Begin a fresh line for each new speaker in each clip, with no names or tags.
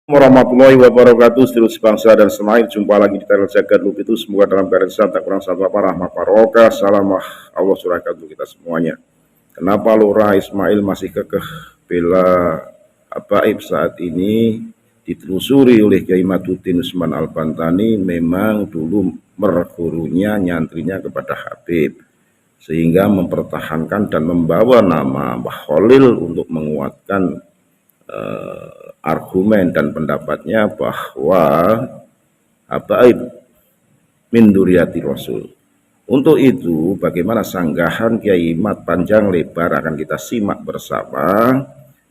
Warahmatullahi wabarakatuh. Seluruh bangsa dan semuanya, jumpa lagi di channel Jagat Lup itu. Semoga dalam keadaan sehat, tak kurang sabar, rahmat barokah, salam Allah surahkan untuk kita semuanya. Kenapa Lurah Ismail masih kekeh bela Abaib saat ini? Ditelusuri oleh Kiai Maduddin Usman Al-Bantani, memang dulu mergurunya nyantrinya kepada Habib, sehingga mempertahankan dan membawa nama Mbah Khalil untuk menguatkan argumen dan pendapatnya bahwa Habaib min duriyati Rasul. Untuk itu, bagaimana sanggahan Kiai Mat panjang lebar akan kita simak bersama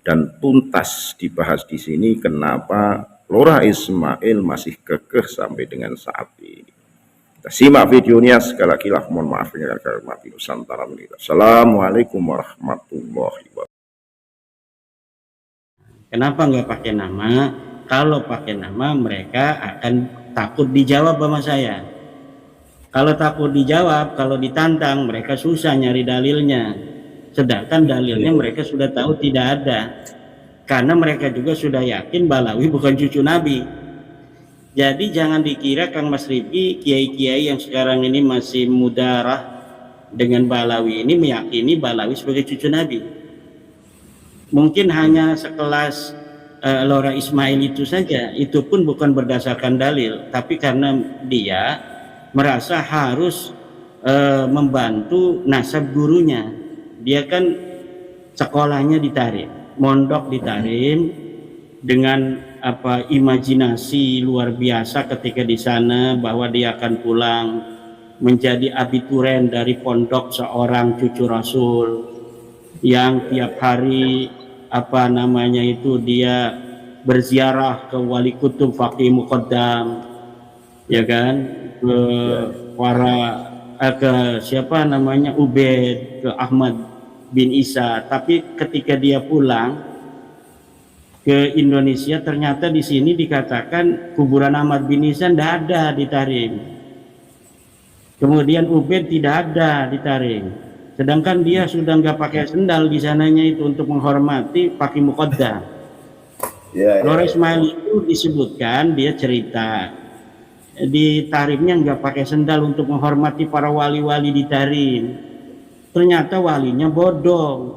dan tuntas dibahas di sini kenapa Lurah Ismail masih kekeh sampai dengan saat ini. Kita simak videonya, sekali lagi mohon maaf dengan kehormatan Nusantara Menita. Assalamualaikum warahmatullahi wabarakatuh.
Kenapa nggak pakai nama? Kalau pakai nama mereka akan takut dijawab sama saya. Kalau takut dijawab, kalau ditantang mereka susah nyari dalilnya. Sedangkan dalilnya mereka sudah tahu tidak ada. Karena mereka juga sudah yakin Balawi bukan cucu Nabi. Jadi jangan dikira Kang Mas Rifki, kiai-kiai yang sekarang ini masih mudarah dengan Balawi ini meyakini Balawi sebagai cucu Nabi. Mungkin hanya sekelas Lurah Ismail itu saja, itu pun bukan berdasarkan dalil, tapi karena dia merasa harus membantu nasab gurunya. Dia kan sekolahnya di Tarim, mondok di Tarim, dengan imajinasi luar biasa ketika di sana bahwa dia akan pulang menjadi abituren dari pondok seorang cucu Rasul yang tiap hari dia berziarah ke Wali Kutub Faqih Muqaddam, ya kan, ke Ubaid, ke Ahmad bin Isa. Tapi ketika dia pulang ke Indonesia, ternyata di sini dikatakan kuburan Ahmad bin Isa tidak ada di Tarim. Kemudian Ubaid tidak ada di Tarim. Sedangkan dia sudah nggak pakai sendal di sananya itu untuk menghormati Faqih Muqaddam. Lurah Ismail itu disebutkan, dia cerita di Tarimnya nggak pakai sendal untuk menghormati para wali-wali di Tarim. Ternyata walinya bodong.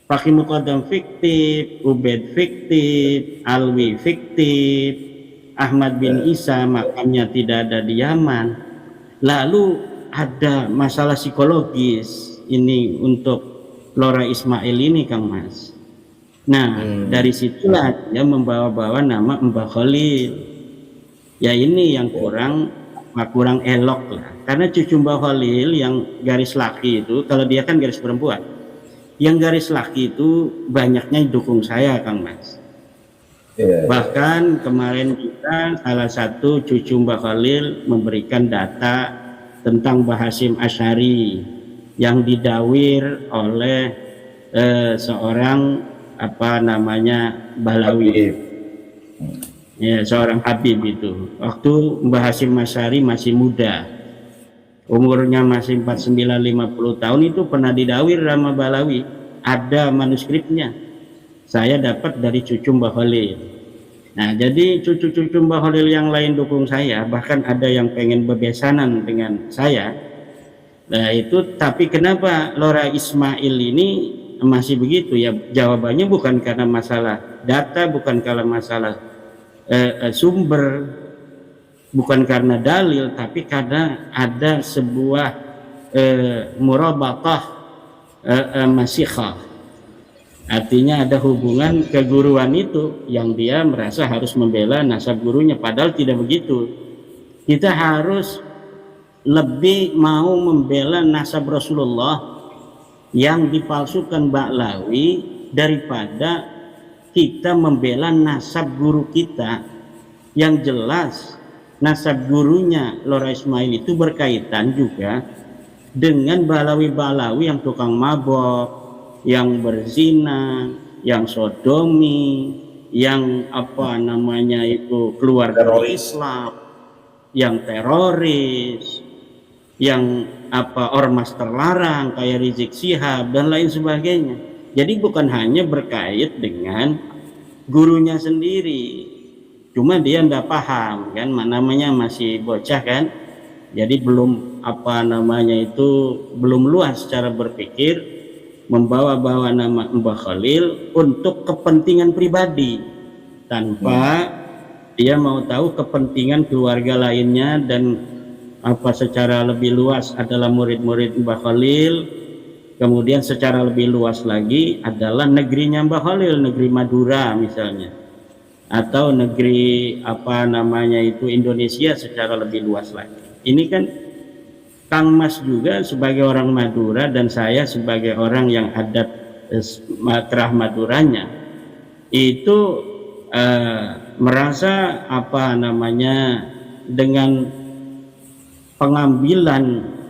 Faqih Muqaddam fiktif, Ubaid fiktif, Alwi fiktif, Ahmad bin Isa makamnya tidak ada di Yaman. Lalu ada masalah psikologis ini untuk Lurah Ismail ini, Kang Mas. Nah, dari situlah dia membawa-bawa nama Mbah Khalil. Ya ini yang kurang elok lah. Karena cucu Mbah Khalil yang garis laki itu, kalau dia kan garis perempuan, yang garis laki itu banyaknya dukung saya, Kang Mas. Bahkan kemarin kita salah satu cucu Mbah Khalil memberikan data tentang Mbah Hasyim Asy'ari yang didawir oleh seorang Balawi, ya, seorang Habib itu. Waktu Mbah Hasyim Asy'ari masih muda, umurnya masih 49-50 tahun, itu pernah didawir sama Balawi. Ada manuskripnya. Saya dapat dari cucu Mbah Khalil. Nah, jadi cucu-cucu Mbah Khalil yang lain dukung saya, bahkan ada yang pengen bebesanan dengan saya. Nah, itu tapi kenapa Lurah Ismail ini masih begitu? Ya, jawabannya bukan karena masalah data, bukan karena masalah sumber, bukan karena dalil, tapi karena ada sebuah murabatah masikhah. Artinya ada hubungan keguruan itu yang dia merasa harus membela nasab gurunya, padahal tidak begitu. Kita harus lebih mau membela nasab Rasulullah yang dipalsukan Ba'lawi daripada kita membela nasab guru kita yang jelas nasab gurunya Lurah Ismail itu berkaitan juga dengan Balawi-Balawi yang tukang mabok, yang berzina, yang sodomi, yang keluar dari Islam, yang teroris, yang ormas terlarang kayak Rizik Syihab dan lain sebagainya. Jadi bukan hanya berkait dengan gurunya sendiri, cuma dia ndak paham kan, namanya masih bocah kan, jadi belum belum luas cara berpikir, membawa-bawa nama Mbah Khalil untuk kepentingan pribadi tanpa dia mau tahu kepentingan keluarga lainnya, dan secara lebih luas adalah murid-murid Mbah Khalil. Kemudian secara lebih luas lagi adalah negerinya Mbah Khalil, negeri Madura misalnya, atau negeri Indonesia secara lebih luas lagi. Ini kan Kang Mas juga sebagai orang Madura dan saya sebagai orang yang adat Terah Maduranya itu merasa dengan pengambilan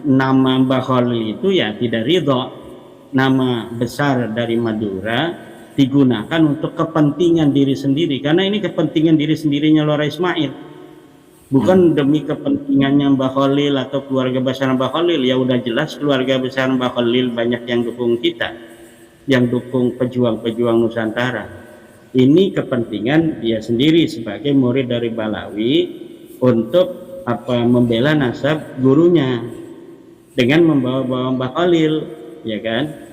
nama Mbah Khalil itu ya tidak ridho nama besar dari Madura digunakan untuk kepentingan diri sendiri, karena ini kepentingan diri sendirinya Lora Ismail, bukan demi kepentingannya Mbah Khalil atau keluarga besar Mbah Khalil. Ya udah jelas keluarga besar Mbah Khalil banyak yang dukung kita, yang dukung pejuang-pejuang Nusantara. Ini kepentingan dia sendiri sebagai murid dari Balawi untuk membela nasab gurunya dengan membawa-bawa Mbah Khalil, ya kan?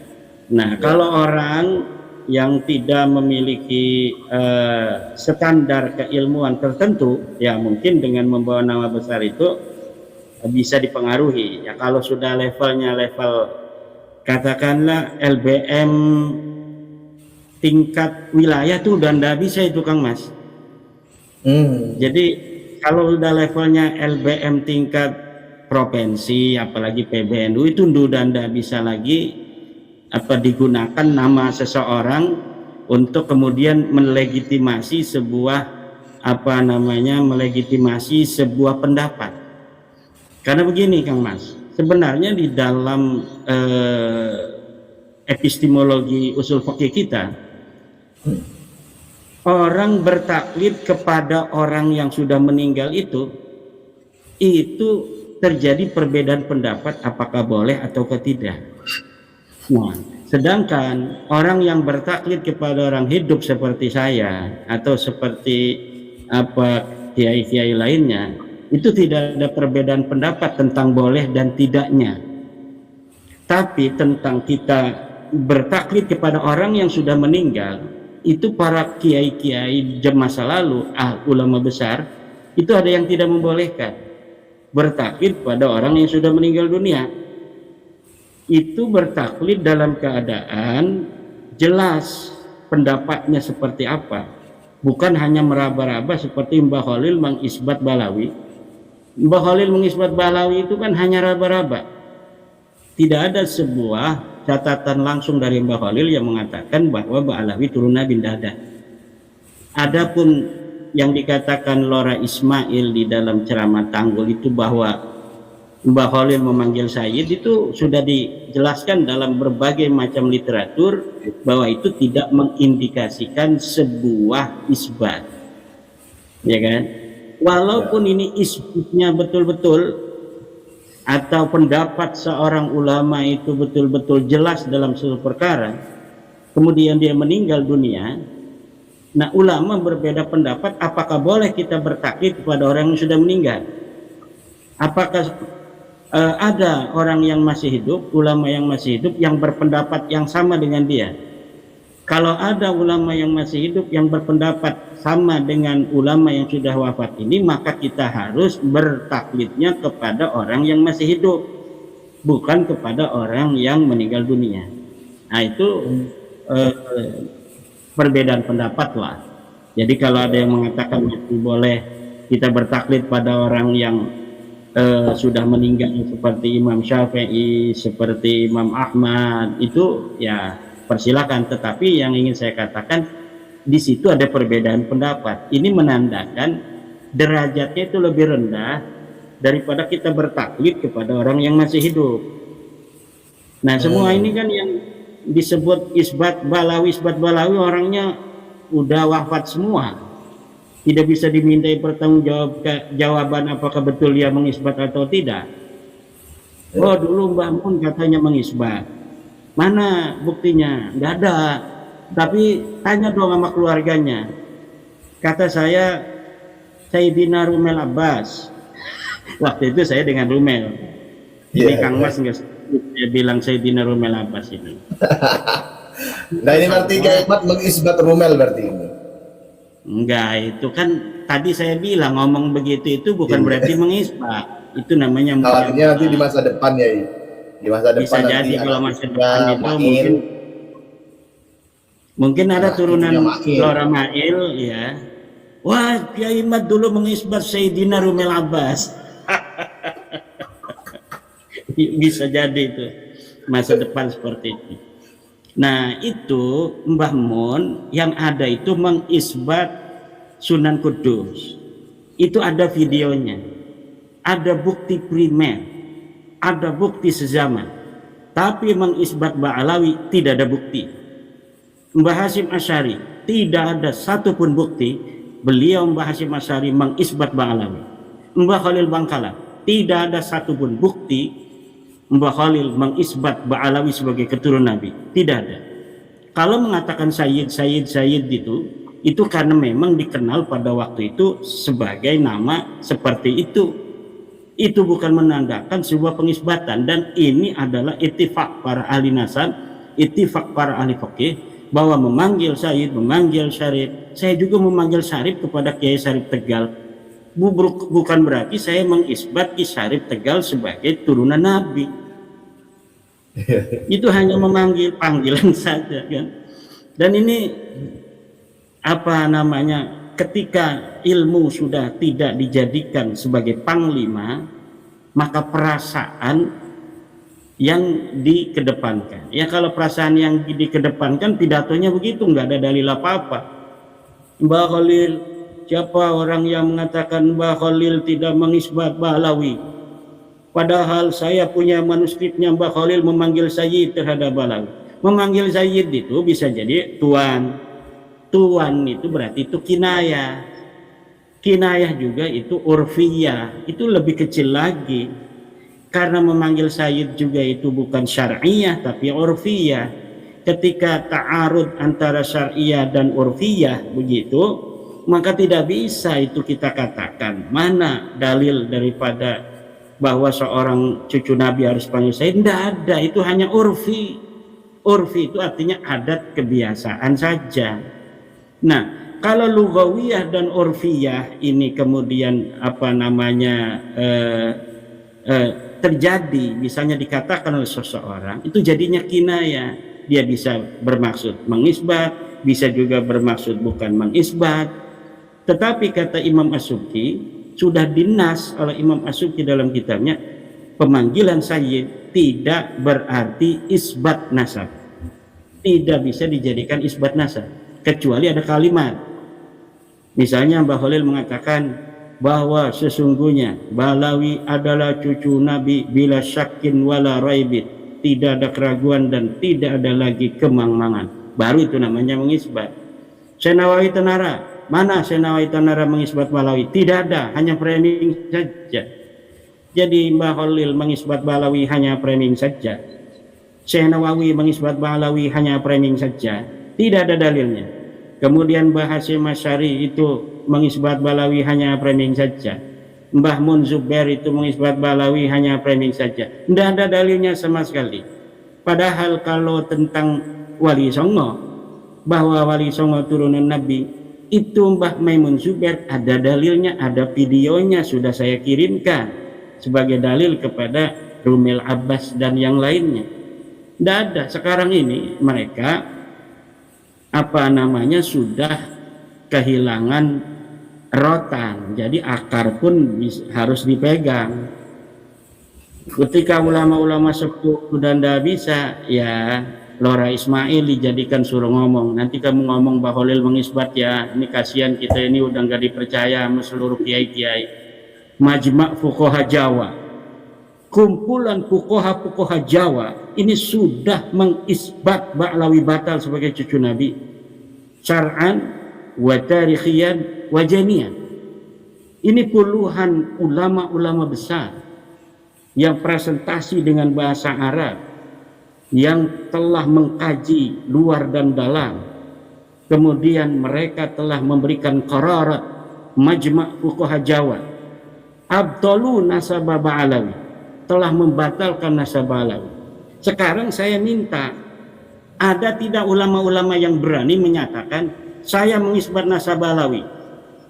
Nah, kalau orang yang tidak memiliki standar keilmuan tertentu, ya mungkin dengan membawa nama besar itu bisa dipengaruhi. Ya kalau sudah levelnya level katakanlah LBM tingkat wilayah tuh udah ndak bisa itu Kang Mas. Jadi kalau udah levelnya LBM tingkat provinsi apalagi PBNU itu udah ndak bisa lagi digunakan nama seseorang untuk kemudian melegitimasi sebuah melegitimasi sebuah pendapat. Karena begini Kang Mas, sebenarnya di dalam epistemologi usul fikih kita, orang bertaklid kepada orang yang sudah meninggal itu terjadi perbedaan pendapat apakah boleh atau tidak. Nah, sedangkan orang yang bertaklid kepada orang hidup seperti saya atau seperti kiai-kiai lainnya, itu tidak ada perbedaan pendapat tentang boleh dan tidaknya. Tapi tentang kita bertaklid kepada orang yang sudah meninggal, itu para kiai-kiai masa lalu, ulama besar, itu ada yang tidak membolehkan bertaklid pada orang yang sudah meninggal dunia. Itu bertaklid dalam keadaan jelas pendapatnya seperti apa, bukan hanya meraba-raba seperti Mbah Khalil mengisbat Balawi. Mbah Khalil mengisbat Balawi itu kan hanya raba-raba, tidak ada sebuah catatan langsung dari Mbah Khalil yang mengatakan bahwa Balawi turunan bin Dahdah. Adapun yang dikatakan Lora Ismail di dalam ceramah Tanggul itu bahwa Mbah Khalil memanggil Sayyid, itu sudah dijelaskan dalam berbagai macam literatur bahwa itu tidak mengindikasikan sebuah isbat, ya kan? Walaupun ini isbatnya betul-betul atau pendapat seorang ulama itu betul-betul jelas dalam suatu perkara, kemudian dia meninggal dunia, nah ulama berbeda pendapat apakah boleh kita bertaklid kepada orang yang sudah meninggal. Apakah ada orang yang masih hidup, ulama yang masih hidup yang berpendapat yang sama dengan dia? Kalau ada ulama yang masih hidup yang berpendapat sama dengan ulama yang sudah wafat ini, maka kita harus bertaklidnya kepada orang yang masih hidup, bukan kepada orang yang meninggal dunia. Nah itu perbedaan pendapat lah. Jadi kalau ada yang mengatakan itu boleh kita bertaklid pada orang yang sudah meninggal seperti Imam Syafi'i, seperti Imam Ahmad, itu ya persilakan. Tetapi yang ingin saya katakan di situ ada perbedaan pendapat. Ini menandakan derajatnya itu lebih rendah daripada kita bertaklid kepada orang yang masih hidup. Nah semua ini kan yang disebut isbat Balawi orangnya udah wafat semua, tidak bisa dimintai pertanggungjawaban apakah betul dia mengisbat atau tidak. Oh dulu Mbah Mun katanya mengisbat, Mana buktinya? Nggak ada. Tapi tanya dong sama keluarganya. Kata saya, Sayyidina Rumel Abbas. Waktu itu saya dengan Rumel. Ini Kang Mas nggak dia bilang Sayyidina Rumel Abbas ini.
Nah ini berarti Kiai Ahmad mengisbat Rumel berarti ini.
Enggak, itu kan tadi saya bilang ngomong begitu itu bukan berarti mengisbat. Itu namanya
Khawatirnya nanti di masa depan ya. Di masa depan
bisa
nanti
jadi kalau masa depan itu
Mail,
mungkin ada turunan
Mail.
Lora Mail ya. Wah, Kiai Ahmad dulu mengisbat Sayyidina Rumel Abbas. Bisa jadi itu masa depan seperti itu. Nah itu Mbah Mun yang ada itu mengisbat Sunan Kudus. Itu ada videonya, ada bukti primer, ada bukti sezaman. Tapi mengisbat Ba'alawi tidak ada bukti. Mbah Hasyim Asy'ari tidak ada satupun bukti beliau Mbah Hasyim Asy'ari mengisbat Ba'alawi. Mbah Khalil Bangkalan tidak ada satupun bukti Mbah Khalil mengisbat Ba'alawi sebagai keturunan Nabi. Tidak ada. Kalau mengatakan Sayyid itu karena memang dikenal pada waktu itu sebagai nama seperti itu. Itu bukan menandakan sebuah pengisbatan, dan ini adalah ittifaq para ahli nasab, ittifaq para ahli fikih bahwa memanggil Sayyid, memanggil Syarif. Saya juga memanggil Syarif kepada Kiai Syarif Tegal. Bukan berarti saya mengisbat Ki Syarif Tegal sebagai turunan Nabi. Itu hanya memanggil panggilan saja kan. Dan ini apa namanya, ketika ilmu sudah tidak dijadikan sebagai panglima, maka perasaan yang dikedepankan. Ya kalau perasaan yang dikedepankan, pidatonya begitu, nggak ada dalil apa-apa. Mbah Khalil, siapa orang yang mengatakan Mbah Khalil tidak mengisbat Ba'alawi? Padahal saya punya manuskripnya Mbah Khalil memanggil Sayyid terhadap Ba'alawi. Memanggil Sayyid itu bisa jadi tuan. Tuan itu berarti itu kinayah. Kinayah juga itu urfiyah. Itu lebih kecil lagi. Karena memanggil Sayyid juga itu bukan syar'iyah tapi urfiyah. Ketika ta'arud antara syar'iyah dan urfiyah begitu, maka tidak bisa itu kita katakan mana dalil daripada bahwa seorang cucu Nabi harus panggil Sayyid. Tidak ada, itu hanya urfi. Urfi itu artinya adat kebiasaan saja. Nah, kalau lugawiyah dan urfiyah ini kemudian apa namanya terjadi, misalnya dikatakan oleh seseorang, itu jadinya kinayah. Dia bisa bermaksud mengisbat, bisa juga bermaksud bukan mengisbat. Tetapi kata Imam As-Subki, sudah dinas oleh Imam As-Subki dalam kitabnya, pemanggilan Sayyid tidak berarti isbat nasab. Tidak bisa dijadikan isbat nasab, kecuali ada kalimat. Misalnya Mbah Khalil mengatakan bahwa sesungguhnya Ba'alawi adalah cucu Nabi bila syakin wala raibit, tidak ada keraguan dan tidak ada lagi kemang-mangan, baru itu namanya mengisbat. Senawawi Tanara, mana Senawawi Tanara mengisbat Ba'alawi? Tidak ada, hanya framing saja. Jadi Mbah Khalil mengisbat Ba'alawi hanya framing saja. Senawawi mengisbat Ba'alawi hanya framing saja, tidak ada dalilnya. Kemudian Mbah Hasyim Asy'ari itu mengisbat Ba'alawi hanya framing saja. Mbah Mun Zubair itu mengisbat Ba'alawi hanya framing saja. Tidak ada dalilnya sama sekali. Padahal kalau tentang Wali Songo, bahwa Wali Songo turunan Nabi, itu Mbah Maimun Zubair ada dalilnya, ada videonya, sudah saya kirimkan sebagai dalil kepada Rumel Abbas dan yang lainnya. Tidak ada. Sekarang ini mereka apa namanya sudah kehilangan rotan, jadi akar pun harus dipegang. Ketika ulama-ulama sepuh sudah tidak bisa, ya Lora Ismail dijadikan suruh ngomong. Nanti kamu ngomong Mbah Khalil mengisbat ya, ini kasihan kita ini udah nggak dipercaya sama seluruh kiai-kiai. Majma' Fuqaha Jawa, kumpulan fuqaha Jawa ini sudah mengisbat Ba'alawi batal sebagai cucu Nabi syar'an wa tarikhiyan wa jami'an. Ini puluhan ulama-ulama besar yang presentasi dengan bahasa Arab yang telah mengkaji luar dan dalam, kemudian mereka telah memberikan qararat majma' fuqaha Jawa, abtalu nasaba Ba'alawi, telah membatalkan nasab Ba'alawi. Sekarang saya minta, ada tidak ulama-ulama yang berani menyatakan saya mengisbat nasab Ba'alawi?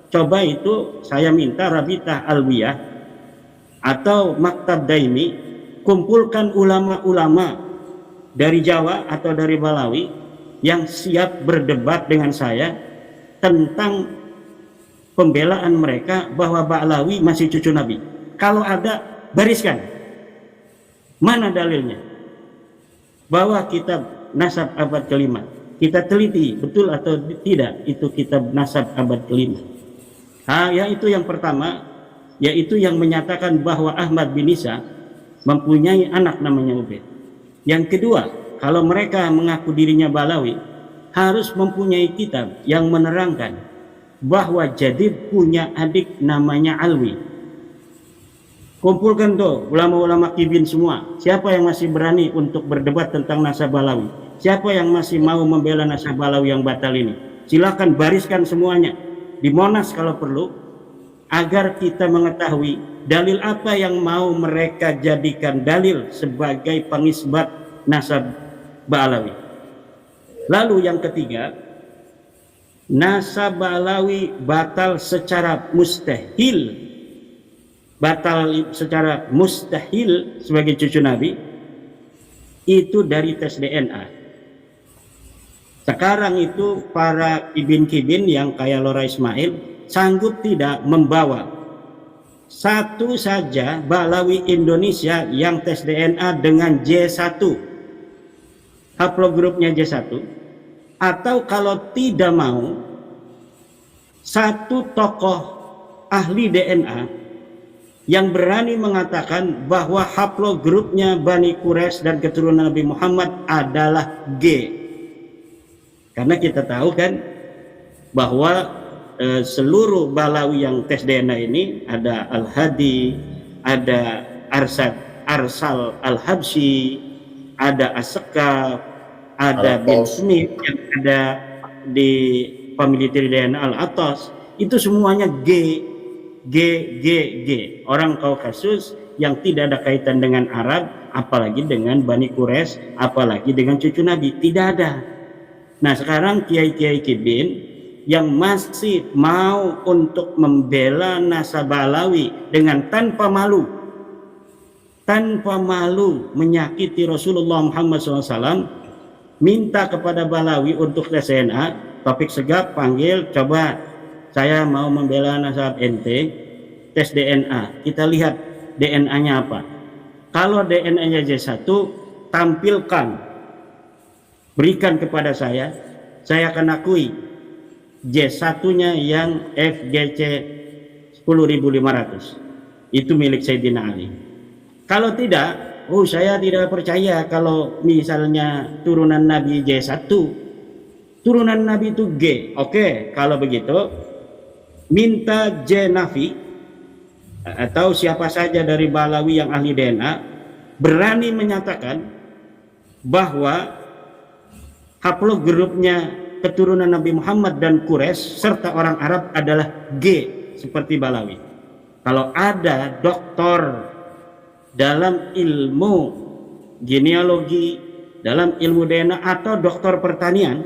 Coba itu saya minta Rabitah Alwiyah atau Maktab Daimi, kumpulkan ulama-ulama dari Jawa atau dari Balawi yang siap berdebat dengan saya tentang pembelaan mereka bahwa Ba'alawi masih cucu Nabi. Kalau ada, bariskan. Mana dalilnya? Bahwa kitab Nasab abad kelima, kita teliti betul atau tidak itu kitab Nasab abad kelima. Yaitu yang pertama, yaitu yang menyatakan bahwa Ahmad bin Isa mempunyai anak namanya Ubaid. Yang kedua, kalau mereka mengaku dirinya Balawi, harus mempunyai kitab yang menerangkan bahwa Jadid punya adik namanya Alwi. Kumpulkan tuh ulama-ulama kibin semua. Siapa yang masih berani untuk berdebat tentang nasab Balawi? Siapa yang masih mau membela nasab Balawi yang batal ini? Silakan bariskan semuanya di Monas kalau perlu, agar kita mengetahui dalil apa yang mau mereka jadikan dalil sebagai pengisbat nasab Ba'alawi. Lalu yang ketiga, nasab Ba'alawi batal secara mustahil, batal secara mustahil sebagai cucu Nabi itu dari tes DNA. Sekarang itu para kibin-kibin yang kayak Lora Ismail sanggup tidak membawa satu saja Ba'alawi Indonesia yang tes DNA dengan J1, haplogrupnya J1, atau kalau tidak mau satu tokoh ahli DNA yang berani mengatakan bahwa haplogrupnya Bani Quraisy dan keturunan Nabi Muhammad adalah G. Karena kita tahu kan bahwa seluruh Balawi yang tes DNA ini ada Al-Hadi, ada Arsal Al-Habsyi, ada As-Sekaf, ada bin Smith yang ada di Pemilitary DNA Al-Atas. Itu semuanya G. Orang Kaukasus yang tidak ada kaitan dengan Arab, apalagi dengan Bani Quraisy, apalagi dengan cucu Nabi, tidak ada. Nah sekarang kiai-kiai kibin yang masih mau untuk membela nasab Balawi dengan tanpa malu menyakiti Rasulullah Muhammad SAW, minta kepada Balawi untuk tes DNA. Topik Segap panggil, coba saya mau membela nasab ente, tes DNA, kita lihat DNA-nya apa. Kalau DNA-nya J1, tampilkan, berikan kepada saya akan akui J1-nya yang FGC 10.500 itu milik Sayyidina Ali. Kalau tidak, saya tidak percaya kalau misalnya turunan Nabi J1, turunan Nabi itu G. Oke, kalau begitu minta J Nafi atau siapa saja dari Balawi yang ahli DNA berani menyatakan bahwa haplogrupnya keturunan Nabi Muhammad dan Quraisy serta orang Arab adalah G seperti Balawi. Kalau ada doktor dalam ilmu genealogi, dalam ilmu DNA atau doktor pertanian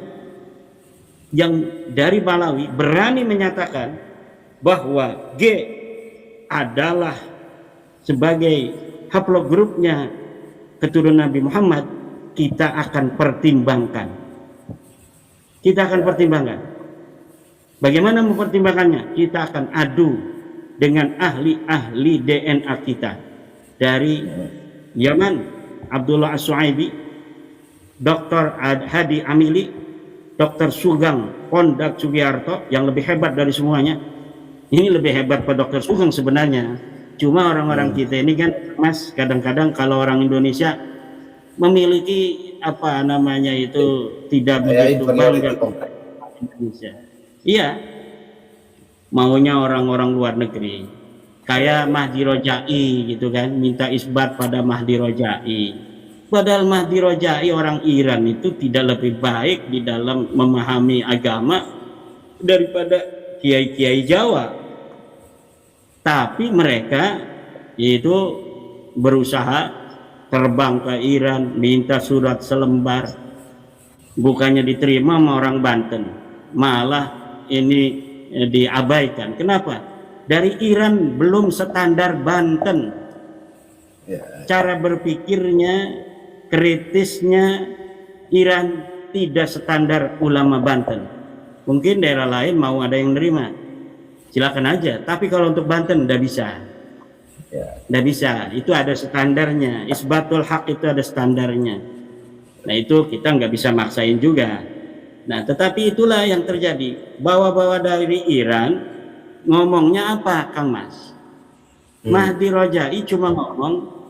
yang dari Balawi berani menyatakan bahwa G adalah sebagai haplogrupnya keturunan Nabi Muhammad, kita akan pertimbangkan. Bagaimana mempertimbangkannya? Kita akan adu dengan ahli-ahli DNA kita dari Yaman, Abdullah As-Suaibi, Dr. Hadi Amili, Dr. Sugeng Pondak Sugiarto yang lebih hebat dari semuanya. Ini lebih hebat Pak Dr. Sugeng sebenarnya. Cuma orang-orang kita ini kan, Mas, kadang-kadang kalau orang Indonesia memiliki apa namanya itu tidak begitu bangga Indonesia. Iya, maunya orang-orang luar negeri kayak Mahdi Rojai gitu kan, minta isbat pada Mahdi Rojai. Padahal Mahdi Rojai orang Iran itu tidak lebih baik di dalam memahami agama daripada kiai-kiai Jawa. Tapi mereka itu berusaha terbang ke Iran, minta surat selembar, bukannya diterima sama orang Banten, malah ini diabaikan. Kenapa? Dari Iran belum standar Banten, cara berpikirnya, kritisnya Iran tidak standar ulama Banten. Mungkin daerah lain mau ada yang nerima, silakan aja. Tapi kalau untuk Banten tidak bisa, tidak bisa. Itu ada standarnya. Isbatul haq itu ada standarnya. Nah itu kita nggak bisa maksain juga. Nah tetapi itulah yang terjadi. Bawa-bawa dari Iran, ngomongnya apa, Kang Mas? Mahdi Rojai cuma ngomong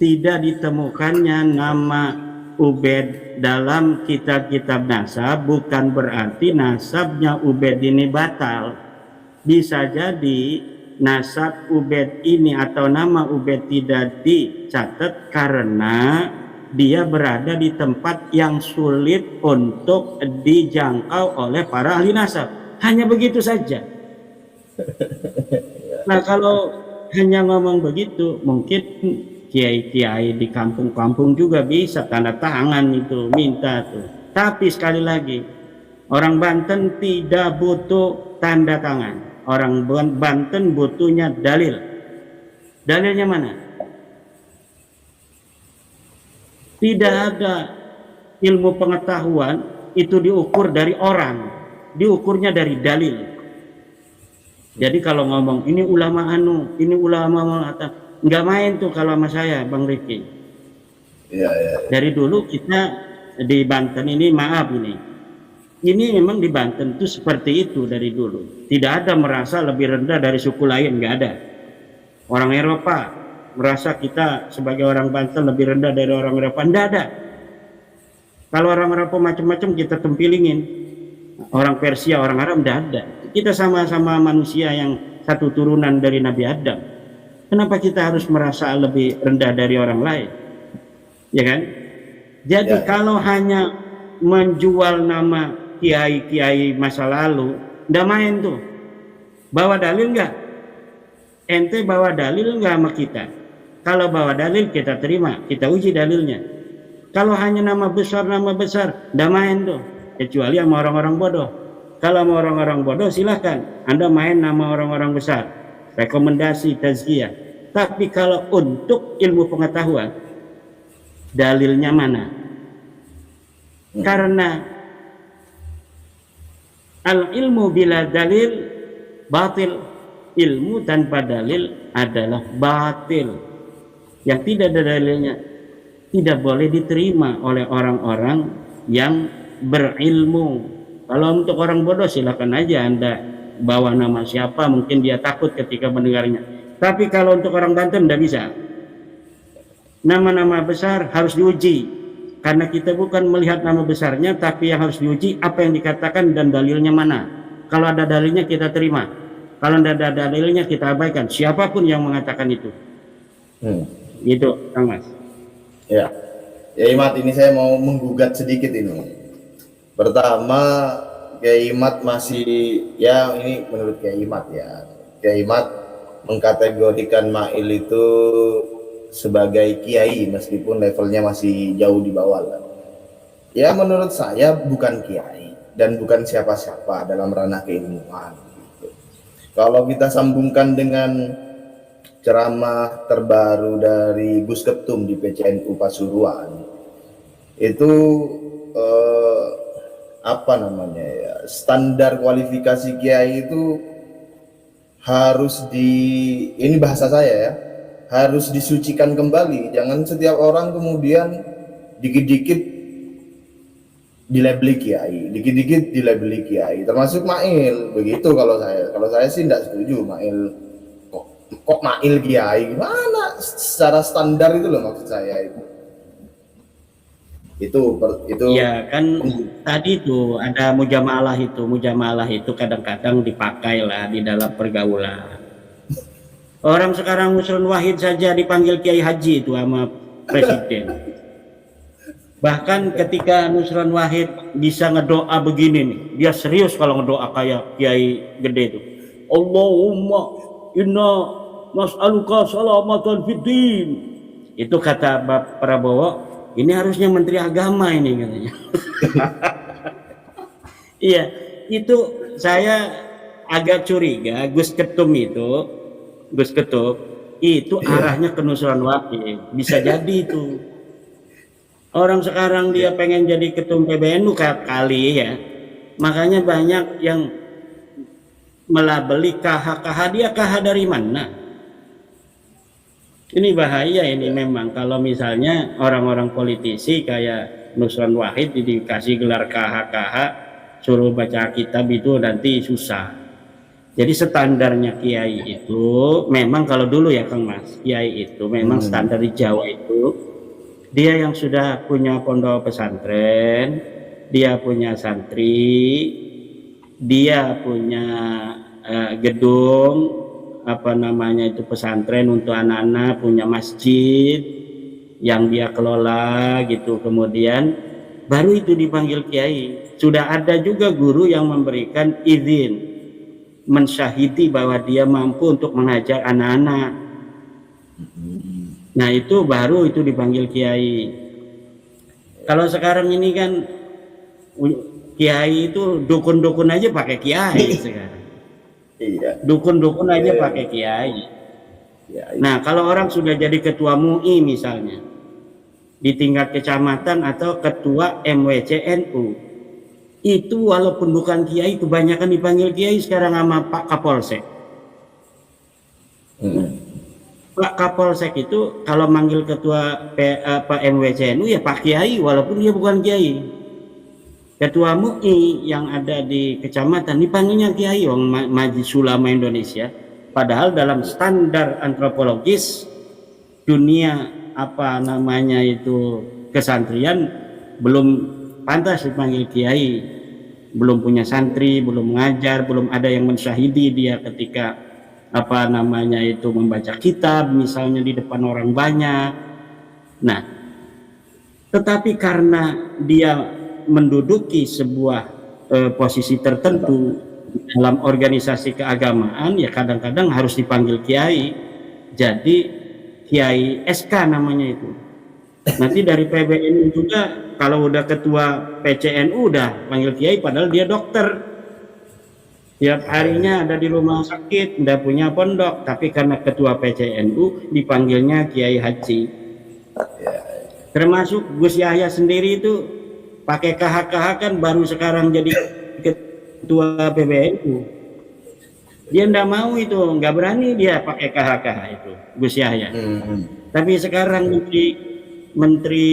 tidak ditemukannya nama Ubed dalam kitab-kitab nasab, bukan berarti nasabnya Ubed ini batal. Bisa jadi nasab Ubed ini atau nama Ubed tidak dicatat karena dia berada di tempat yang sulit untuk dijangkau oleh para ahli nasab. Hanya begitu saja. Nah kalau hanya ngomong begitu, mungkin kiai-kiai di kampung-kampung juga bisa tanda tangan itu, minta tuh. Tapi sekali lagi, orang Banten tidak butuh tanda tangan. Orang Banten butuhnya dalil. Dalilnya mana? Tidak ada ilmu pengetahuan itu diukur dari orang, diukurnya dari dalil. Jadi kalau ngomong ini ulama anu, ini ulama mengatakan, nggak main tuh kalau sama saya, Bang Rifki. Dari dulu kita di Banten ini, maaf ini memang di Banten itu seperti itu dari dulu. Tidak ada merasa lebih rendah dari suku lain, nggak ada. Orang Eropa merasa kita sebagai orang Banten lebih rendah dari orang Eropa, nggak ada. Kalau orang Eropa macam-macam kita tempilingin, orang Persia, orang Arab, nggak ada. Kita sama-sama manusia yang satu turunan dari Nabi Adam. Kenapa kita harus merasa lebih rendah dari orang lain? Ya kan? Jadi kalau hanya menjual nama kiai-kiai masa lalu, nggak main tuh. Bawa dalil nggak? Ente bawa dalil nggak sama kita? Kalau bawa dalil kita terima, kita uji dalilnya. Kalau hanya nama besar, nggak main tuh. Kecuali sama orang-orang bodoh. Kalau sama orang-orang bodoh silahkan. Anda main nama orang-orang besar. Rekomendasi, tazkiyah. Tapi kalau untuk ilmu pengetahuan, dalilnya mana? Karena al-ilmu bila dalil batil. Ilmu tanpa dalil adalah batil. Yang tidak ada dalilnya tidak boleh diterima oleh orang-orang yang berilmu. Kalau untuk orang bodoh silakan aja Anda bawa nama siapa, mungkin dia takut ketika mendengarnya. Tapi kalau untuk orang Banten tidak bisa. Nama-nama besar harus diuji. Karena kita bukan melihat nama besarnya, tapi yang harus diuji apa yang dikatakan dan dalilnya mana. Kalau ada dalilnya kita terima. Kalau tidak ada dalilnya kita abaikan. Siapapun yang mengatakan itu. Gitu, Kang Mas.
Ya Imat, ini saya mau menggugat sedikit ini. Pertama, Kiai Imat masih, ya ini menurut Kiai Imat ya, Kiai Imat mengkategorikan Mail itu sebagai kiai meskipun levelnya masih jauh di bawah lah. Ya menurut saya bukan kiai dan bukan siapa-siapa dalam ranah keilmuan gitu. Kalau kita sambungkan dengan ceramah terbaru dari Gus Ketum di PCNU Pasuruan, itu apa namanya ya, standar kualifikasi kiai itu harus ini bahasa saya ya, harus disucikan kembali. Jangan setiap orang kemudian dikit-dikit dilabeli kiai, dikit-dikit dilabeli kiai, termasuk Mail begitu. Kalau saya sih tidak setuju. Mail kok Mail kiai, gimana secara standar itu loh, maksud saya itu
ya kan. Tadi tuh ada mujamalah itu kadang-kadang dipakai lah di dalam pergaulan. Orang sekarang Muslim Wahid saja dipanggil Kiai Haji itu sama presiden. Bahkan ketika Nusron Wahid bisa ngedoa begini nih, dia serius kalau ngedoa kayak kiai gede itu. Allahumma inna nas'aluka salamatan fid din. Itu kata Bapak Prabowo, ini harusnya Menteri Agama ini katanya. Iya, itu saya agak curiga Gus Ketum itu arahnya ke Nusron Wahid. Bisa jadi itu. Orang sekarang dia pengen jadi ketum PBNU kali ya. Makanya banyak yang melabeli KH dia KH dari mana? Ini bahaya ini memang kalau misalnya orang-orang politisi kayak Nusron Wahid dikasih gelar KH suruh baca kitab itu nanti susah. Jadi standarnya kiai itu memang kalau dulu ya Kang Mas, kiai itu memang standar di Jawa itu dia yang sudah punya pondok pesantren, dia punya santri, dia punya gedung pesantren untuk anak-anak, punya masjid yang dia kelola gitu. Kemudian baru itu dipanggil kiai. Sudah ada juga guru yang memberikan izin mensyahidi bahwa dia mampu untuk mengajar anak-anak. Nah itu baru itu dipanggil kiai. Kalau sekarang ini kan kiai itu dukun-dukun aja pakai kiai sekarang.
Iya.
Dukun-dukun aja pakai kiai. Nah kalau orang sudah jadi ketua MUI misalnya di tingkat kecamatan atau ketua MWCNU, itu walaupun bukan kiai kebanyakan dipanggil kiai sekarang sama Pak Kapolsek. Pak Kapolsek itu kalau manggil ketua MWCNU ya Pak Kiai walaupun dia bukan kiai. Ketua MUI yang ada di kecamatan dipanggilnya kiai, Majelis Ulama Indonesia. Padahal dalam standar antropologis dunia kesantrian belum pantas dipanggil kiai. Belum punya santri, belum mengajar, belum ada yang mensyahidi dia ketika membaca kitab misalnya di depan orang banyak. Nah, tetapi karena dia menduduki sebuah posisi tertentu dalam organisasi keagamaan, ya kadang-kadang harus dipanggil kiai. Jadi kiai SK namanya itu. Nanti dari PBNU juga kalau udah ketua PCNU udah panggil kiai padahal dia dokter. Tiap harinya ada di rumah sakit, tidak punya pondok, tapi karena ketua PCNU dipanggilnya Kiai Haji. Termasuk Gus Yahya sendiri itu pakai KH kan baru sekarang jadi ketua PBNU. Dia tidak mau itu, nggak berani dia pakai KH itu Gus Yahya. Tapi sekarang menteri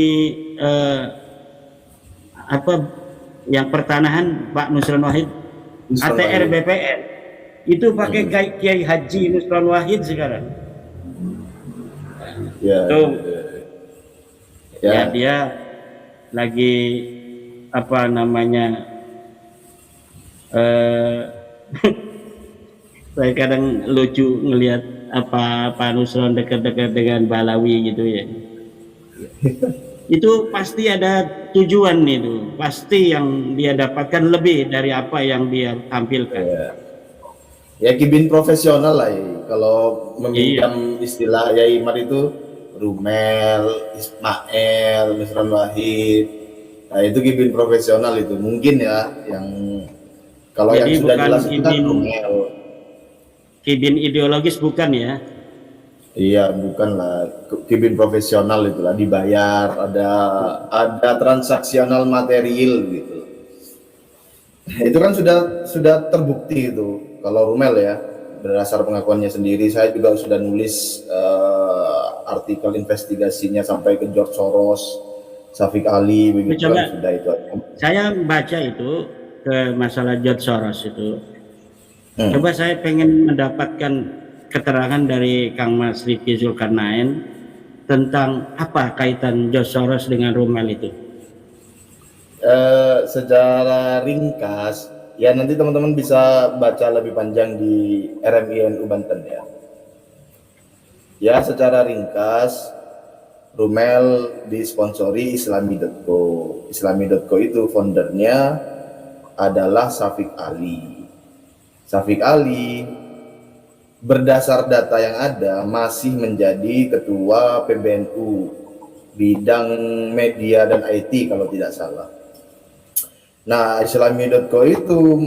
yang pertanahan Pak Nusron Wahid ATR BPN itu pakai Kiai Haji Nusron Wahid sekarang. Ya dia lagi saya kadang lucu ngelihat Pak Nusron dekat-dekat dengan Balawi gitu ya. Itu pasti ada tujuan itu, pasti yang dia dapatkan lebih dari apa yang dia tampilkan.
Ya kibin profesional lah ya. Kalau meminjam istilah Yai Imad itu Rumel, Ismail, Nusron Wahid. Nah itu kibin profesional itu mungkin ya yang kalau
jadi
yang sudah
bukan
jelas itu kan Rumel.
Kibin ideologis bukan ya?
Iya, bukan lah, kibin profesional itulah, dibayar, ada transaksional material gitu. Itu kan sudah terbukti itu. Kalau Rumel ya, berdasar pengakuannya sendiri, saya juga sudah nulis artikel investigasinya sampai ke George Soros, Syafiq Ali, begitu kan sudah itu.
Saya baca itu ke masalah George Soros itu. Coba saya pengen mendapatkan keterangan dari Kang Mas Riki Zulkarnain tentang apa kaitan George Soros dengan Rumel itu.
Secara ringkas, ya nanti teman-teman bisa baca lebih panjang di RMI NU Banten ya. Ya secara ringkas, Rumel disponsori Islami.co. Islami.co itu foundernya adalah Syafiq Ali. Syafiq Ali berdasar data yang ada masih menjadi ketua PBNU bidang media dan IT kalau tidak salah. Nah, Islami.co itu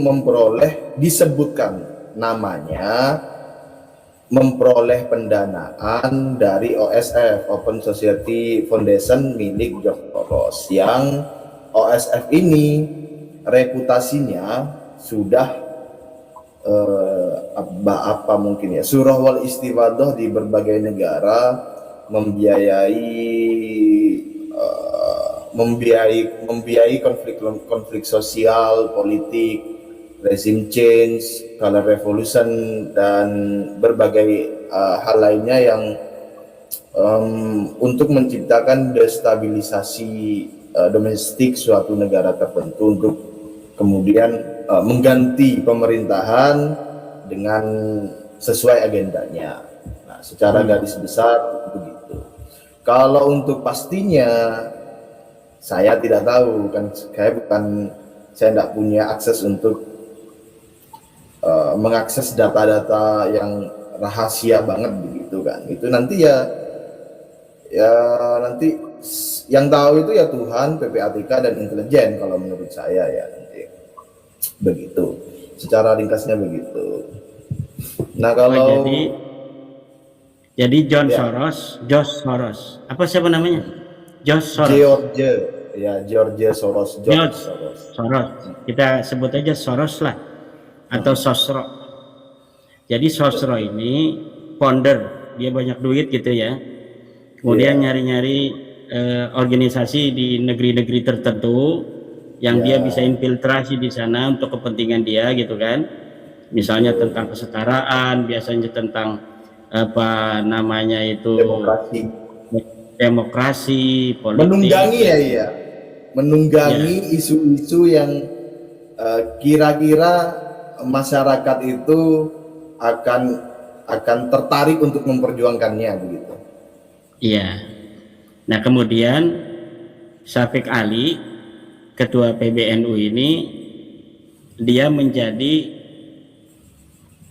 disebutkan namanya memperoleh pendanaan dari OSF, Open Society Foundation milik George Soros, yang OSF ini reputasinya sudah mungkin ya, surah wal istiwadoh di berbagai negara, membiayai konflik sosial, politik, rezim change, color revolution, dan berbagai hal lainnya yang untuk menciptakan destabilisasi domestik suatu negara tertentu untuk kemudian mengganti pemerintahan dengan sesuai agendanya. Nah, secara garis besar begitu. Kalau untuk pastinya saya tidak tahu, kan saya tidak punya akses untuk mengakses data-data yang rahasia banget begitu kan. Itu nanti ya nanti yang tahu itu ya Tuhan, PPATK dan intelijen kalau menurut saya ya, nanti begitu. Secara ringkasnya begitu. Nah, kalau
jadi George Soros. Apa siapa namanya? George Soros.
George Soros.
Kita sebut aja Soros lah, atau Sosro. Jadi Sosro ini founder, dia banyak duit gitu ya. Kemudian nyari-nyari organisasi di negeri-negeri tertentu yang dia bisa infiltrasi di sana untuk kepentingan dia gitu kan. Misalnya tentang kesetaraan, biasanya tentang apa namanya itu, demokrasi, politik.
Menunggangi isu-isu yang kira-kira masyarakat itu akan tertarik untuk memperjuangkannya begitu.
Iya. Nah, kemudian Syafiq Ali, ketua PBNU ini, dia menjadi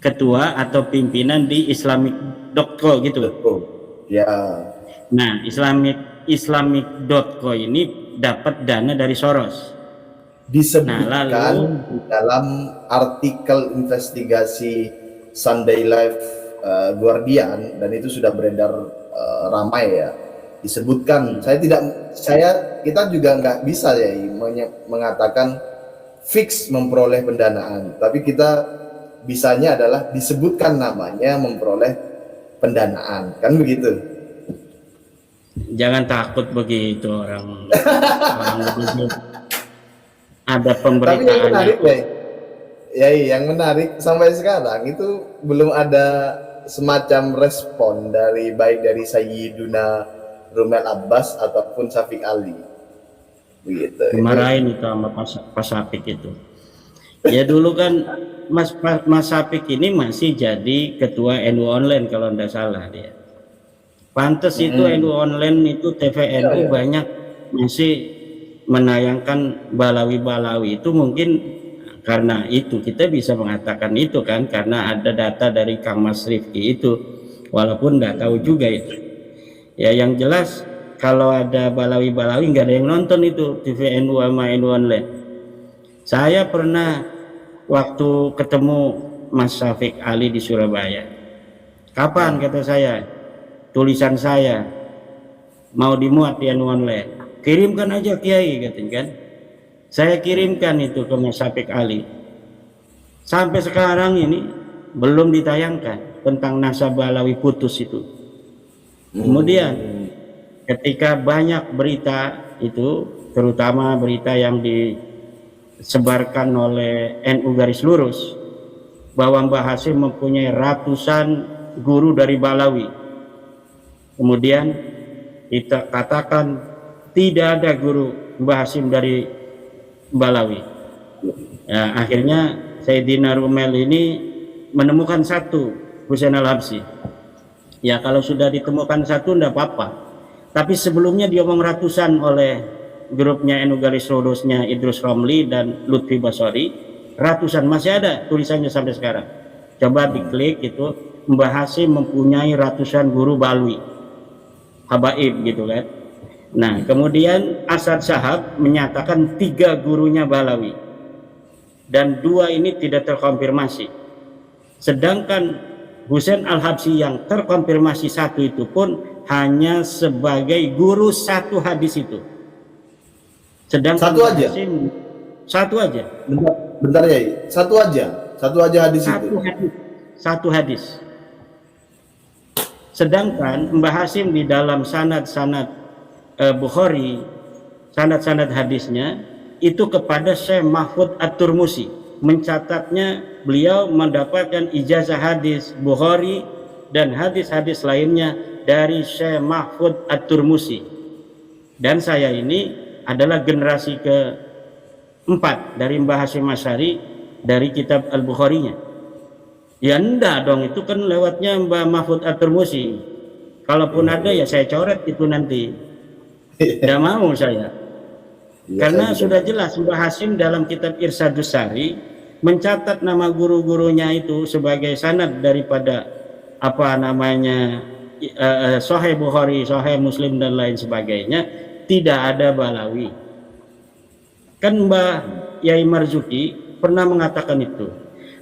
ketua atau pimpinan di Islamic.co gitu.
Ya.
Nah, Islamic.co ini dapat dana dari Soros.
Disebutkan dalam artikel investigasi Sunday Live Guardian, dan itu sudah beredar ramai ya. Disebutkan, kita juga nggak bisa ya mengatakan fix memperoleh pendanaan, tapi kita bisanya adalah disebutkan namanya memperoleh pendanaan, kan begitu.
Jangan takut begitu orang ada pemberitaan.
Tapi yang menarik yang menarik sampai sekarang itu belum ada semacam respon baik dari Sayyiduna Rumel Abbas ataupun Syafiq Ali. Begitu.
Dimarahin itu sama Pak Syafiq itu. Ya dulu kan Mas Syafiq ini masih jadi ketua NU Online kalau tidak salah dia. Pantes itu NU Online itu TVNU banyak masih menayangkan Balawi-Balawi itu, mungkin karena itu kita bisa mengatakan itu kan, karena ada data dari Kang Mas Rifki itu, walaupun nggak tahu juga itu. Ya yang jelas kalau ada Balawi-Balawi nggak ada yang nonton itu TVNU sama NU Online. Saya pernah waktu ketemu Mas Syafiq Ali di Surabaya. Kapan kata saya? Tulisan saya mau dimuat di NU Online. Kirimkan aja Kiai katanya kan. Saya kirimkan itu ke Mas Syafiq Ali. Sampai sekarang ini belum ditayangkan tentang nasab Balawi putus itu. Kemudian ketika banyak berita itu, terutama berita yang disebarkan oleh NU Garis Lurus bahwa Mbah Hasyim mempunyai ratusan guru dari Balawi. Kemudian kita katakan tidak ada guru Mbah Hasyim dari Balawi. Ya, akhirnya Sayyidina Rumel ini menemukan satu, Husain Al-Habsyi. Ya kalau sudah ditemukan satu enggak apa-apa. Tapi sebelumnya diomong ratusan oleh grupnya Enu Galis Rodosnya Idrus Romli dan Lutfi Basori, ratusan, masih ada tulisannya sampai sekarang. Coba diklik itu, Mbah Hasim mempunyai ratusan guru balwi, habaib gitu kan. Nah kemudian Asad Shahab menyatakan 3 gurunya Balawi dan 2 ini tidak terkonfirmasi, sedangkan Husain Al-Habsyi yang terkonfirmasi 1 itu pun hanya sebagai guru 1 hadis itu. Sedangkan
1 aja?
Hasim 1 aja.
Bentar ya, 1 aja hadis itu.
1 hadis. Sedangkan Mbah Hasim di dalam sanad-sanad Bukhari, sanad-sanad hadisnya itu kepada Syekh Mahfud At-Turmusi, mencatatnya beliau mendapatkan ijazah hadis Bukhari dan hadis-hadis lainnya dari Syekh Mahfud At-Turmusi. Dan saya ini adalah generasi ke-4 dari Mbah Hasim Asy'ari dari kitab Al-Bukharinya. Ya enggak dong, itu kan lewatnya Mbah Mahfud At-Turmusi. Kalaupun ada ya saya coret itu nanti. Tidak mau saya. Karena sudah jelas Mbah Hasim dalam kitab Irsyadus Sari mencatat nama guru-gurunya itu sebagai sanad daripada apa namanya Sahih Bukhari, Sahih Muslim dan lain sebagainya, tidak ada Balawi. Kan Mbah Yai Marzuki pernah mengatakan itu.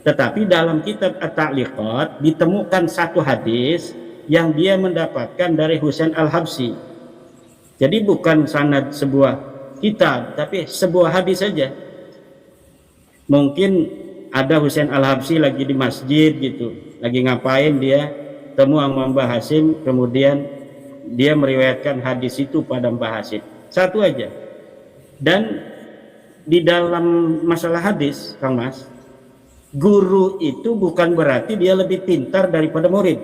Tetapi dalam kitab At-Ta'liqat ditemukan 1 hadis yang dia mendapatkan dari Husain Al-Habsyi. Jadi bukan sanad sebuah kitab, tapi sebuah hadis saja. Mungkin ada Husain Al-Habsyi lagi di masjid gitu, lagi ngapain dia, temu sama Mbah Hasim, kemudian dia meriwayatkan hadis itu pada Mbah Hasim. 1 aja. Dan di dalam masalah hadis, Kang Mas, guru itu bukan berarti dia lebih pintar daripada murid.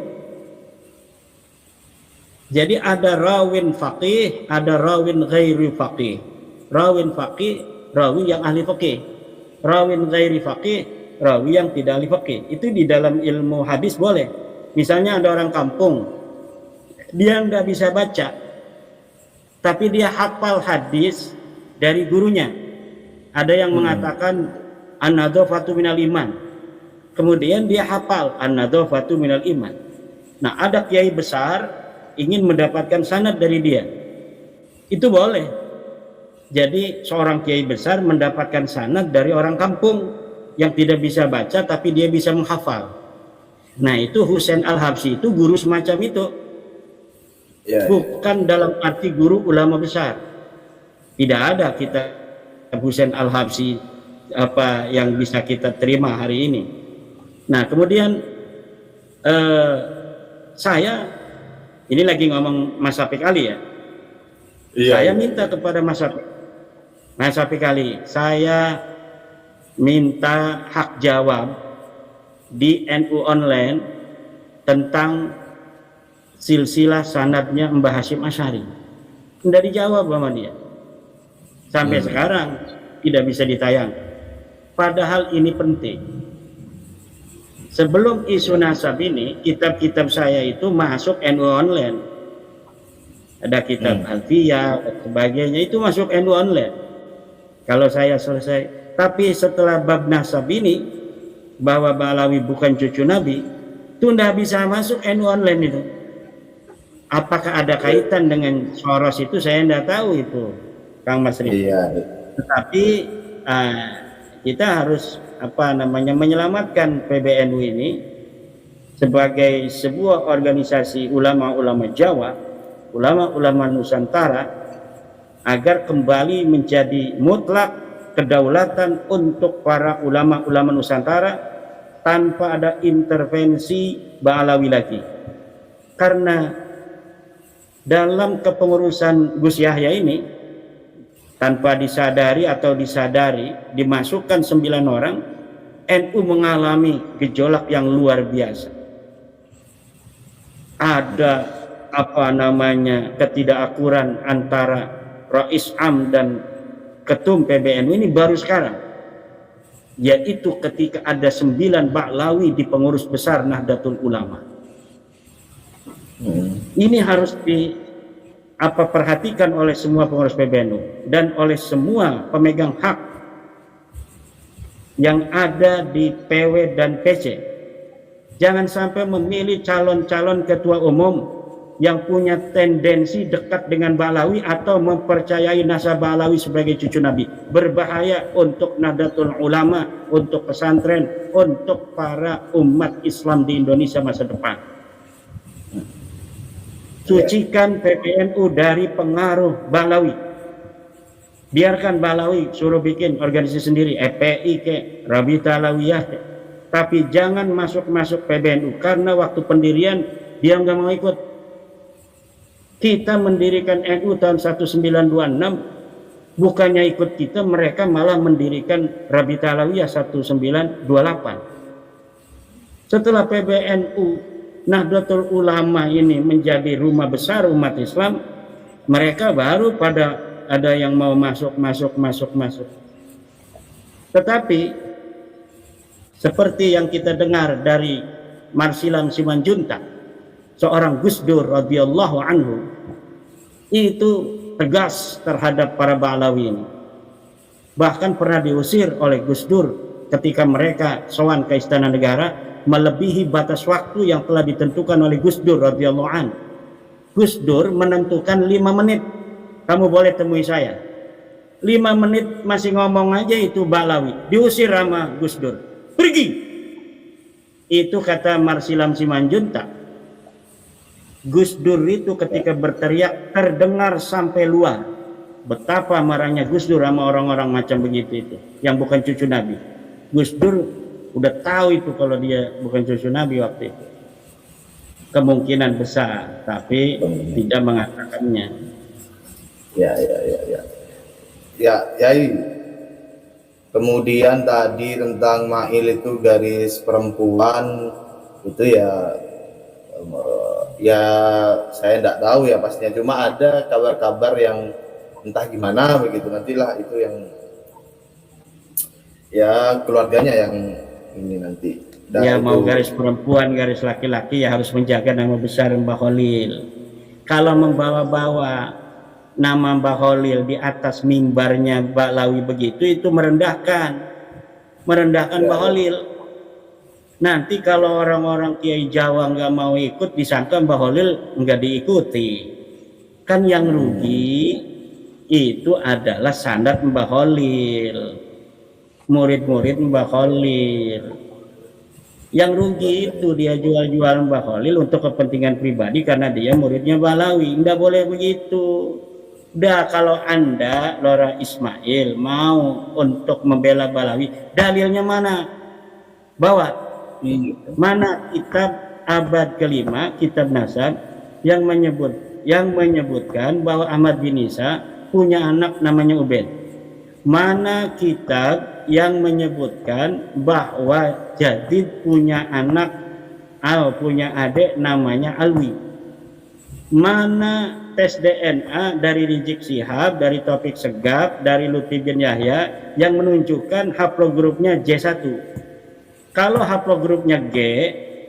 Jadi ada rawin faqih, ada rawin ghairi faqih. Rawin faqih, rawi yang ahli faqih. Rawin ghairi faqih, rawi yang tidak ahli faqih. Itu di dalam ilmu hadis boleh. Misalnya ada orang kampung, dia nggak bisa baca, tapi dia hafal hadis dari gurunya. Ada yang mengatakan an-nadhafatu minal iman, kemudian dia hafal an-nadhafatu minal iman. Nah ada kiai besar ingin mendapatkan sanad dari dia, itu boleh. Jadi seorang kiai besar mendapatkan sanad dari orang kampung yang tidak bisa baca tapi dia bisa menghafal. Nah itu Husain Al-Habsyi itu guru semacam itu. Bukan dalam arti guru ulama besar. Tidak ada kita Husain Al-Habsyi apa yang bisa kita terima hari ini. Nah kemudian saya ini lagi ngomong Mas Syafiq Ali ya. Saya minta kepada Mas Syafiq Ali, saya minta hak jawab di NU Online tentang silsilah sanadnya Mbah Hasim Asy'ari. Tidak dijawab sama dia. Sampai sekarang tidak bisa ditayang. Padahal ini penting. Sebelum isu nasab ini, kitab-kitab saya itu masuk NU Online. Ada kitab Alfiyah dan sebagainya, itu masuk NU Online. Kalau saya selesai. Tapi setelah bab nasab ini, bahwa Balawi bukan cucu Nabi, itu tidak bisa masuk NU Online itu. Apakah ada kaitan dengan Soros itu, saya tidak tahu itu, Kang Mas Rifki. Tetapi kita harus menyelamatkan PBNU ini sebagai sebuah organisasi ulama-ulama Jawa, ulama-ulama Nusantara, agar kembali menjadi mutlak kedaulatan untuk para ulama-ulama Nusantara tanpa ada intervensi Ba'alawi lagi. Karena dalam kepengurusan Gus Yahya ini, tanpa disadari atau disadari, dimasukkan 9 orang, NU mengalami gejolak yang luar biasa. Ada ketidakakuran antara Rais Am dan Ketum PBNU ini baru sekarang, yaitu ketika ada 9 Ba'lawi di pengurus besar Nahdlatul Ulama. Ini harus apa perhatikan oleh semua pengurus PBNU dan oleh semua pemegang hak yang ada di PW dan PC. Jangan sampai memilih calon-calon ketua umum yang punya tendensi dekat dengan Ba'alawi atau mempercayai nasab Ba'alawi sebagai cucu Nabi. Berbahaya untuk Nahdlatul Ulama, untuk pesantren, untuk para umat Islam di Indonesia masa depan. Sucikan PBNU dari pengaruh Ba'alawi. Biarkan Ba'alawi suruh bikin organisasi sendiri, EPI ke, Rabita Alawiyah ke. Tapi jangan masuk-masuk PBNU, karena waktu pendirian dia nggak mau ikut. Kita mendirikan NU tahun 1926, bukannya ikut kita, mereka malah mendirikan Rabita Alawiyah 1928. Setelah PBNU Nahdlatul Ulama ini menjadi rumah besar umat Islam, mereka baru pada ada yang mau masuk. Tetapi seperti yang kita dengar dari Marsilam Simanjuntak, seorang Gus Dur radhiyallahu anhu, itu tegas terhadap para Ba'alawi ini. Bahkan pernah diusir oleh Gus Dur ketika mereka sowan ke Istana Negara, melebihi batas waktu yang telah ditentukan oleh Gus Dur radhiyallahu anhu. Gus Dur menentukan 5 menit, kamu boleh temui saya. 5 menit masih ngomong aja itu Ba'alawi, diusir sama Gus Dur, pergi. Itu kata Marsilam Simanjuntak. Gus Dur itu ketika berteriak terdengar sampai luar. Betapa marahnya Gus Dur sama orang-orang macam begitu itu, yang bukan cucu Nabi. Gus Dur udah tahu itu kalau dia bukan cucu Nabi waktu itu. Kemungkinan besar, tapi tidak mengatakannya.
Ya. Kemudian tadi tentang Mail itu garis perempuan itu ya saya tidak tahu ya pastinya, cuma ada kabar-kabar yang entah gimana begitu, nantilah itu yang ya keluarganya yang ini nanti.
Ya mau garis perempuan, garis laki-laki, ya harus menjaga nama besar Mbah Khalil. Kalau membawa-bawa nama Mbah Khalil di atas mimbarnya Ba'alawi begitu, itu merendahkan Mbah Khalil. Nanti kalau orang-orang Kiai Jawa nggak mau ikut, disangka Mbah Khalil nggak diikuti. Kan yang rugi itu adalah sanad Mbah Khalil, murid-murid Mbah Khalil. Yang rugi itu dia jual-jual Mbah Khalil untuk kepentingan pribadi karena dia muridnya Ba'alawi. Nggak boleh begitu. Udah, kalau Anda Lora Ismail mau untuk membela Ba'alawi, dalilnya mana? Bawa. Mana kitab abad kelima, kitab Nasab yang menyebutkan bahwa Ahmad bin Isa punya anak namanya Ubaid? Mana kitab yang menyebutkan bahwa Jadid punya anak punya adik namanya Alwi? Mana tes DNA dari Rizik Syihab, dari Taufik Segaf, dari Lutfi bin Yahya yang menunjukkan haplogrupnya J1? Kalau haplogrupnya G,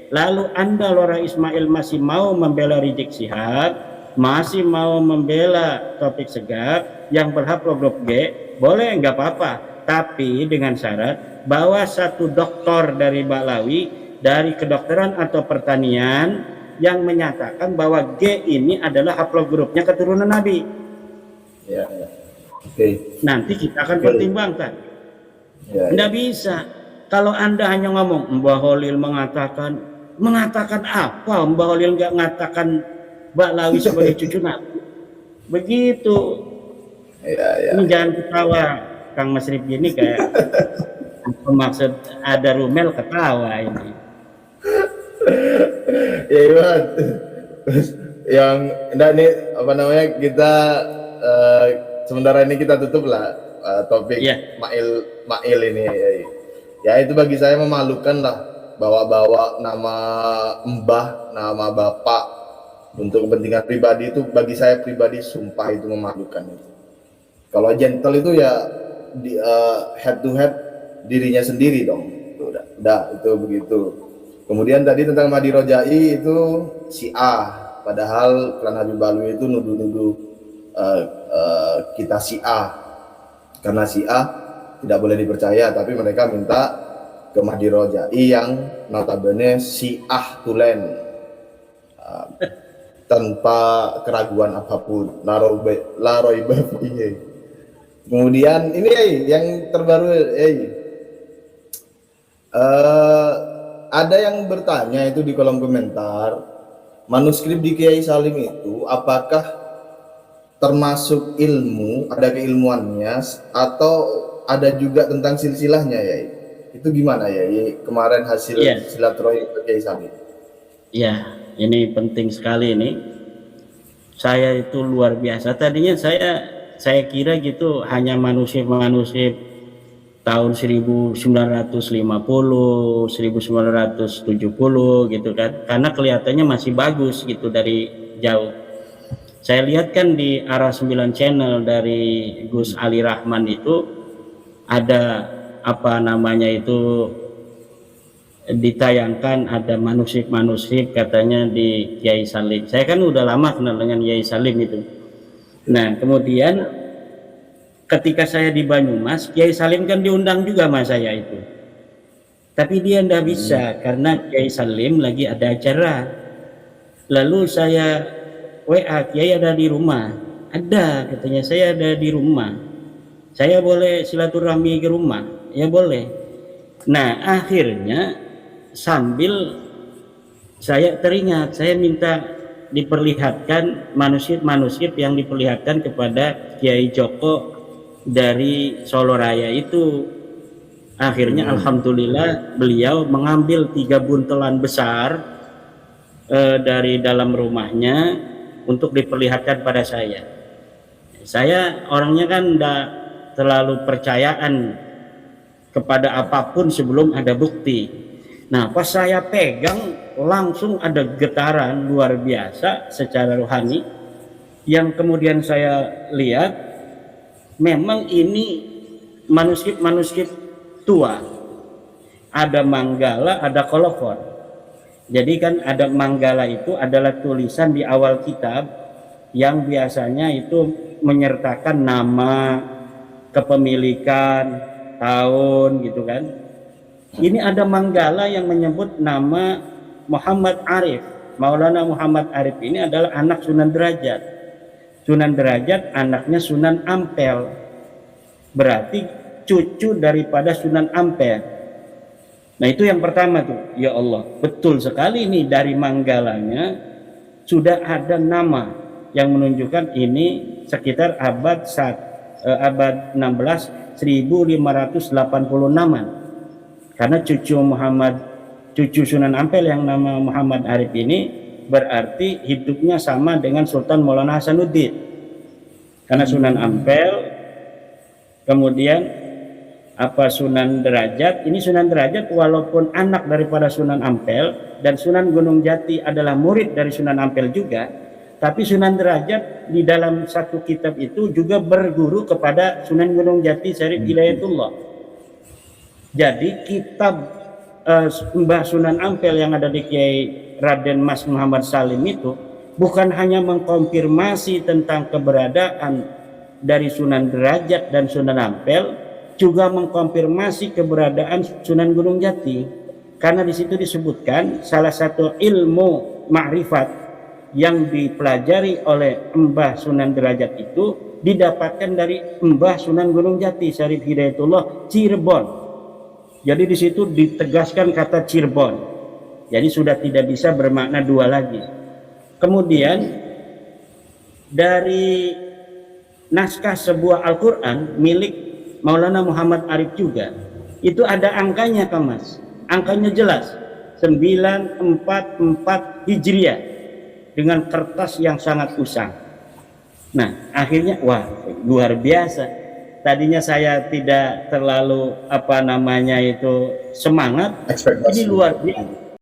lalu Anda Lora Ismail masih mau membela Rizik Syihab, masih mau membela Taufik Segaf yang berhaplogrup G, boleh, nggak apa-apa, tapi dengan syarat bahwa satu doktor dari Ba'alawi, dari kedokteran atau pertanian, yang menyatakan bahwa G ini adalah haplogrupnya keturunan Nabi.
Oke.
Nanti kita akan pertimbangkan. Nggak bisa kalau Anda hanya ngomong Mbah Khalil mengatakan apa? Mbah Khalil nggak mengatakan Ba'alawi sebagai cucu Nabi. Begitu. Ini jangan ketawa, Kang Mas Rifki ini kayak maksud ada Rumel ketawa ini.
Ya Iwan, yang enggak nih apa namanya, kita sementara ini kita tutup lah topik Mail ini. Ya itu bagi saya memalukan lah, bawa-bawa nama mbah, nama bapak untuk kepentingan pribadi, itu bagi saya pribadi sumpah itu memalukan itu. Kalau gentle itu ya head to head dirinya sendiri dong. Udah itu begitu. Kemudian tadi tentang Mahdi Rojai itu Syiah, padahal klan Habib Alwi itu nuduh-nuduh kita Syiah, karena Syiah tidak boleh dipercaya, tapi mereka minta ke Mahdi Rojai yang notabene Syiah tulen, tanpa keraguan apapun, la raiba fihi. Kemudian ini yang terbaru, ada yang bertanya itu di kolom komentar, manuskrip di Kiai Salim itu apakah termasuk ilmu, ada keilmuannya, atau ada juga tentang silsilahnya ya? Itu gimana ya? Kemarin hasil silaturahmi ke Kiai Salim.
Ya, ini penting sekali ini. Saya itu luar biasa. Tadinya saya kira gitu hanya manuskrip tahun 1950, 1970 gitu kan. Karena kelihatannya masih bagus gitu dari jauh. Saya lihat kan di Arah 9 channel dari Gus Ali Rahman itu ada apa namanya itu ditayangkan, ada manuskrip katanya di Kiai Salim. Saya kan udah lama kenal dengan Kiai Salim itu. Nah kemudian ketika saya di Banyumas, Kiai Salim kan diundang juga sama saya itu. Tapi dia ndak bisa karena Kiai Salim lagi ada acara. Lalu saya WA, Kiai ada di rumah? Ada, katanya saya ada di rumah. Saya boleh silaturahmi ke rumah? Ya boleh. Nah akhirnya sambil saya teringat, saya minta diperlihatkan manuskrip yang diperlihatkan kepada Kiai Joko dari Solo Raya itu. Akhirnya alhamdulillah beliau mengambil 3 buntelan besar dari dalam rumahnya untuk diperlihatkan pada saya. Saya orangnya kan tidak terlalu percayaan kepada apapun sebelum ada bukti. Nah pas saya pegang langsung ada getaran luar biasa secara rohani, yang kemudian saya lihat memang ini manuskrip tua, ada manggala, ada kolofon. Jadi kan ada manggala itu adalah tulisan di awal kitab yang biasanya itu menyertakan nama, kepemilikan, tahun gitu kan. Ini ada manggala yang menyebut nama Muhammad Arif. Maulana Muhammad Arif ini adalah anak Sunan Derajat. Sunan Derajat anaknya Sunan Ampel. Berarti cucu daripada Sunan Ampel. Nah itu yang pertama tuh, ya Allah, betul sekali nih dari manggalanya sudah ada nama yang menunjukkan ini sekitar abad 16 1586-an. Karena cucu Sunan Ampel yang nama Muhammad Arif ini berarti hidupnya sama dengan Sultan Maulana Hasanuddin. Karena Sunan Ampel, kemudian Sunan Derajat, ini Sunan Derajat walaupun anak daripada Sunan Ampel dan Sunan Gunung Jati adalah murid dari Sunan Ampel juga, tapi Sunan Derajat di dalam satu kitab itu juga berguru kepada Sunan Gunung Jati Syarif Hidayatullah. Jadi kitab Mbah Sunan Ampel yang ada di Kiai Raden Mas Muhammad Salim itu bukan hanya mengkonfirmasi tentang keberadaan dari Sunan Derajat dan Sunan Ampel, juga mengkonfirmasi keberadaan Sunan Gunung Jati, karena di situ disebutkan salah satu ilmu ma'rifat yang dipelajari oleh Mbah Sunan Derajat itu didapatkan dari Mbah Sunan Gunung Jati Syarif Hidayatullah Cirebon. Jadi di situ ditegaskan kata Cirebon. Jadi sudah tidak bisa bermakna dua lagi. Kemudian dari naskah sebuah Al-Quran milik Maulana Muhammad Arif juga itu ada angkanya Kang Mas, angkanya jelas 944 Hijriah dengan kertas yang sangat usang. Nah akhirnya wah luar biasa. Tadinya saya tidak terlalu semangat, ini luar biasa.